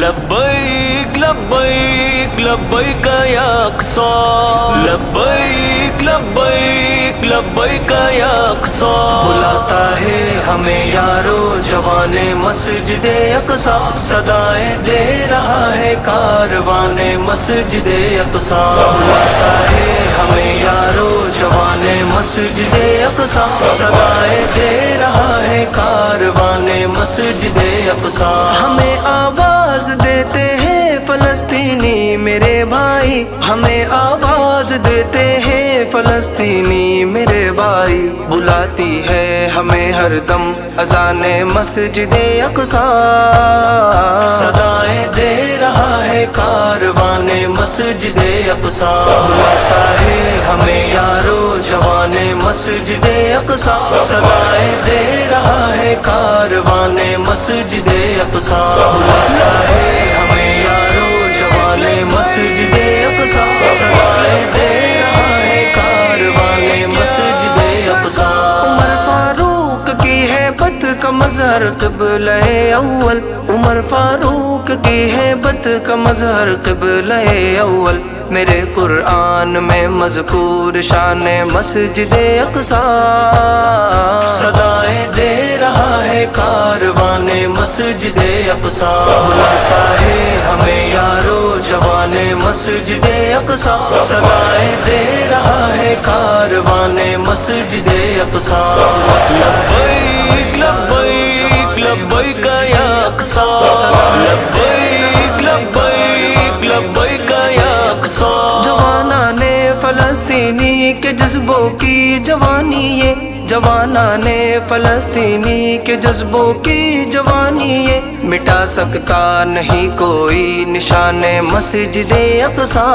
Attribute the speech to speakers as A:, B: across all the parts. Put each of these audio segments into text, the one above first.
A: لبیک لبیک لبیک یا اقصی، لبیک لبیک لبیک یا اقصی، بلاتا ہے ہمیں یارو جوان مسجد اقصی، صدائیں دے رہا ہے کاروان مسجد اقصی، بلاتا ہے ہمیں یارو جوان مسجد اقصی، صدائیں دے رہا ہے کاروان مسجد اقصی، ہمیں آواز دیتے ہیں فلسطینی میرے بھائی، ہمیں آواز دیتے ہیں فلسطینی میرے بھائی، بلاتی ہے ہمیں ہر دم اذان مسجد اقصی، صدائیں دے رہا ہے کاروان مسجد اقصی، بلاتا ہے ہمیں یارو جوان مسجد اقصی، صدائیں دے رہا ہے کاروان مسجد اقصی، بلاتا ہے ہمیں یارو جوان مسجد اقصی، صدائیں دے رہا ہے کاروان مسجد اقصی، عمر فاروق کی ہیبت کا مظہر قبلہ اول، عمر فاروق کی ہیبت کا مظہر قبلہ اول، میرے قرآن میں مذکور شان مسجد اقصی، صدائیں دے رہا ہے کاروان مسجد اقصی، بلاتا ہے ہمیں یارو جوان مسجد اقصی، صدائیں دے رہا ہے کاروان مسجد اقصی، لبیک لبیک لبیک یا اقصی، لبیک لبیک لبیک یا اقصی، جوانان فلسطینی کے جذبوں کی جوانی یہ، جوانان فلسطینی کے جذبوں کی جوانی یہ، مٹا سکتا نہیں کوئی نشان مسجد اقصی،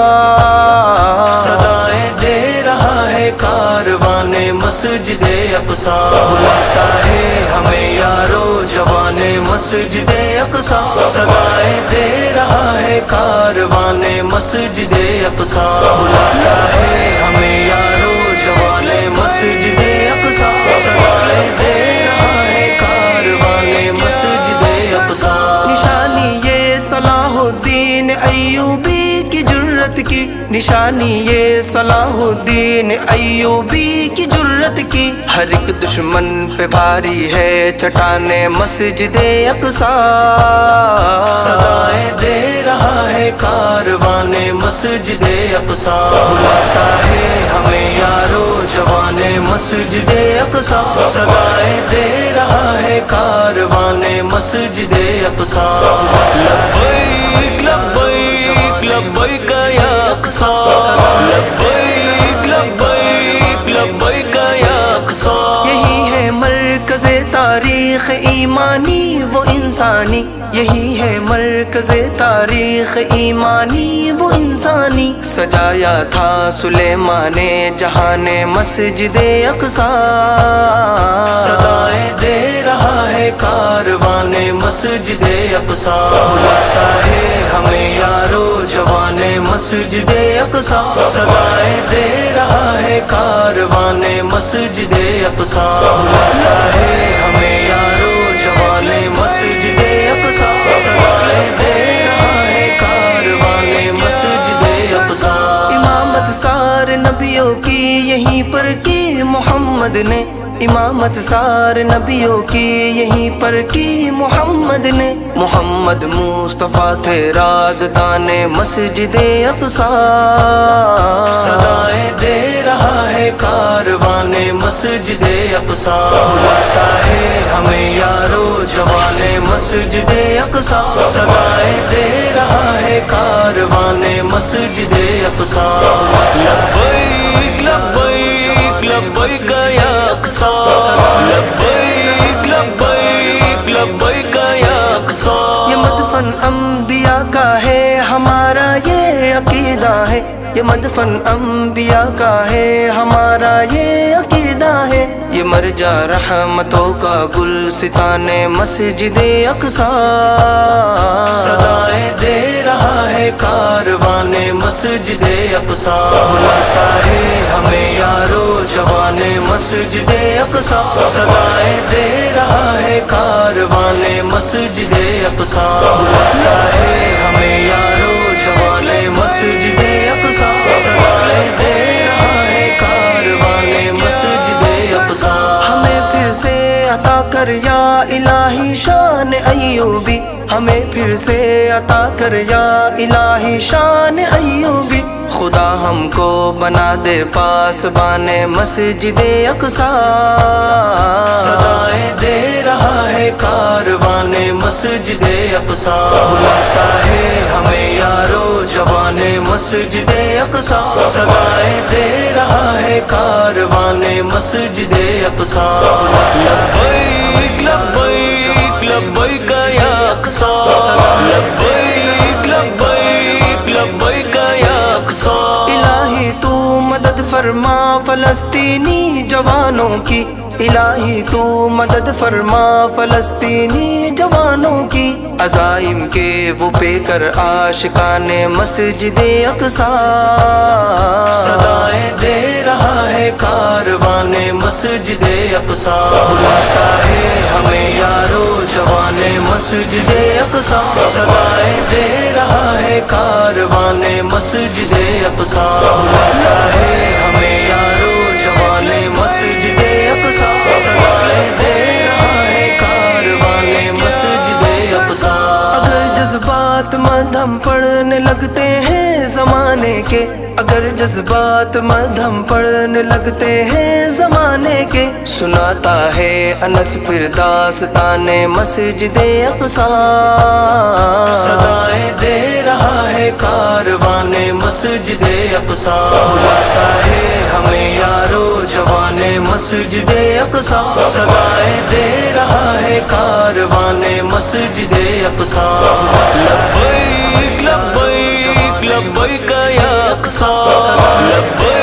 A: صدائیں دے رہا ہے کاروان مسجد اقصی، بلاتا ہے ہمیں یارو جوان مسجد اقصی، صدائیں دے رہا ہے کاروان مسجد اقصی، بلاتا ہے ہمیں یارو جوان مسجد اقصی، صدائیں دے رہا ہے کاروان مسجد اقصی، نشانی یہ صلاح الدین ایوبی کی جرت کی، نشانی یہ صلاح الدین ایوبی کی جرت کی، ہر ایک دشمن پہ بھاری ہے چٹان مسجد اقصی، صدائیں دے رہا ہے کاروان مسجد اقصی، بلاتا ہے ہمیں یارو جوان مسجد اقصی، صدائیں دے رہا ہے کاروان مسجد اقصی، لبیک لبیک لبیک یا اقصی، لبیک لبیک لبیک یا اقصی، یہی ہے مرکز تاریخ ایمانی وہ انسانی، یہی ہے مرکز تاریخ ایمانی وہ انسانی، سجایا تھا سلیمان جہان مسجد اقصی، صدائیں دے رہا ہے کاروان مسجد اقصی، بلاتا ہے ہمیں یارو جوان مسجد اقصی، صدائیں دے رہا ہے کاروان مسجد اقصی، بلاتا ہے ہمیں یارو جوان مسجد اقصی، صدائیں دے رہا ہے کاروان مسجد اقصی، امامت سار نبیوں کی یہیں پر کی محمد نے، امامت سار نبیوں کی یہیں پر کی محمد نے، محمد مصطفیٰ تھے رازدان مسجد اقصی، صدائیں دے رہا ہے کاروان مسجد اقصی، بلاتا ہے ہمیں یارو جوان مسجد اقصی، صدائیں دے رہا ہے کاروان مسجد اقصی، لبیک لبیک لبیک یا اقصی، لبیک لبیک لبیک یا اقصی، یہ مدفن انبیاء کا ہے ہمارا یہ عقیدہ ہے، یہ مدفن انبیاء کا ہے ہمارا یہ عقیدہ ہے، یہ مرجع رحمتوں کا گلستان مسجد اقصی، صدائیں دے رہا ہے کاروان مسجد اقصی، بلاتا ہے ہمیں یارو جوان مسجد اقصی، صدائیں دے رہا ہے کاروان مسجد اقصی، بلاتا ہے پھر سے عطا کر یا الہی شان ایوبی، خدا ہم کو بنا دے پاسبان مسجد اقصی، صدائیں دے رہا ہے کاروان مسجد اقصی، بلاتا ہے ہمیں یارو جوان مسجد اقصی، صدائیں دے رہا ہے کاروان مسجد اقصی، لبیک لبیک لبیک یا اقصی، لبیک لبیک لبیک یا اقصی، الہی تو مدد فرما فلسطینی جوانوں کی، الہی تو مدد فرما فلسطینی جوانوں کی، عزائم کے وہ پے کر عاشقان مسجد اقصی، صدائیں دے رہا ہے کاروان مسجد اقصی، بلاتا ہے ہمیں یارو جوان مسجد اقصی، صدائیں دے رہا ہے کاروان مسجد اقصی، بلاتا ہے ہمیں یارو جوان مسجد اقصی، صدائیں دے رہا ہے کاروان مسجد اقصی، اگر جذبات مدھم پڑھنے لگتے ہیں زمانے کے، اگر جذبات مدھم پڑھنے لگتے ہیں زمانے کے، سناتا ہے انس پھر داستان مسجد اقصی، صدائیں دے رہا ہے کاروان مسجد اقصی، بلاتا ہے ہمیں یارو جوان مسجد اقصی، صدائیں دے رہا ہے کاروان مسجد اقصی، لبیک لبیک لبیک یا اقصی، لبیک